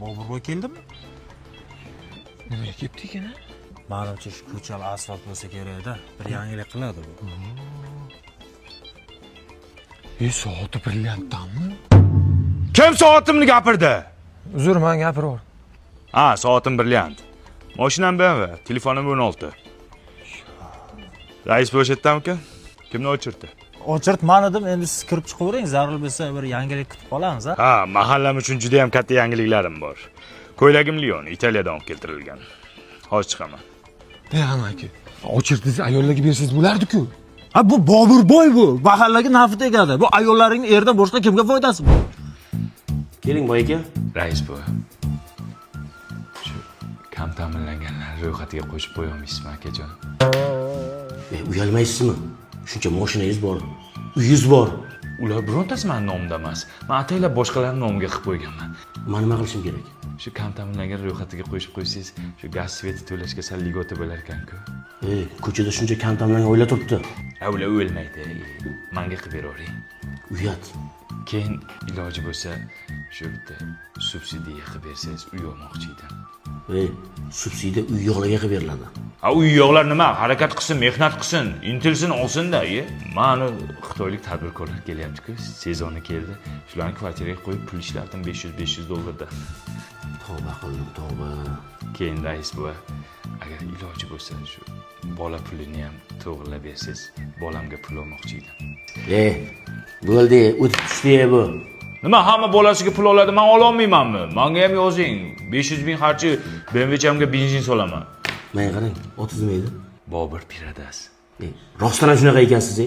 Boburboy keldimi? Nimaga kelibdi ekan? Menimcha shu ko'chali asfalt bo'lsa kerak-da. Bir yangilik qiladi bu. Soati brilliantdanmi? Kim soatimni gapirdi? Uzr, men gapiraver. Ha, soatim brilliant. Mashinam BMW, telefonim 16. Rais bo'shatdami-ku? Kimni o'chirdi? O'chirt men edim, endi siz kirib chiqavering, zarur bo'lsa bir yangilik kutib qolamiz, ha? Ha, mahallam uchun juda ham katta yangiliklarim bor. Ko'ylagim Lion, Italiyadan olib keltirilgan. Hozir chiqaman. Amaki, o'chirdiz ayollarga bersangiz bo'lardi-ku. Ha, bu Boburboy bu. Mahallaga nafi tegadi. Bu ayollaringning erdan boshqa kimga foydasi bor? Keling boy aka. Rais bu. Shu kam ta'minlanganlar ro'yxatiga qo'shib qo'yolmaysizmi akajon? Uyalmaysizmi? Shuncha mashinangiz bor. Uyingiz bor. Ular birontasi meni nomimda emas. Men ataylab boshqalarning nomiga qilib qo'yganman. Men nima qilishim kerak? Shu kam ta'minlangan ro'yxatiga qo'yib qo'ysangiz, shu gaz sveti to'lashga sal ligota bo'lar ekan-ku. Ko'chada shuncha kam ta'minlangan oila turibdi. Ular o'lmaydi. Menga qilib beravering. Uyat. Keyin iloji bo'lsa, shu bitta subsidiya qilib bersangiz uy olmoqchi edim. Subsidiya uy yo'qlarga qilib beriladi. Ha, uy yo'qlar nima? Harakat qilsin, mehnat qilsin, intilsin, olsin-da, Mani xitoylik tadbirkorlar kelyapti-ku, sezoni keldi. Shularni kvartiraga qo'yib pul ishlatdim $500 Tavba qildim, tavba. Keyin rais buva, agar iloji bo'lsa shu bola pulini ham to'g'rilab bersangiz, bolamga pul olmoqchi edim. Bo'ldi, o'tib tushdi bu. Nima, hamma bolasiga pul oladi, men ola olmaymanmi? Menga ham yozing. 500 ming xarchi BMW'chamga benzin solaman. Menga qarang, otingiz nima edi? Bobur Piradas. Rostdan ham shunaqa ekansiz,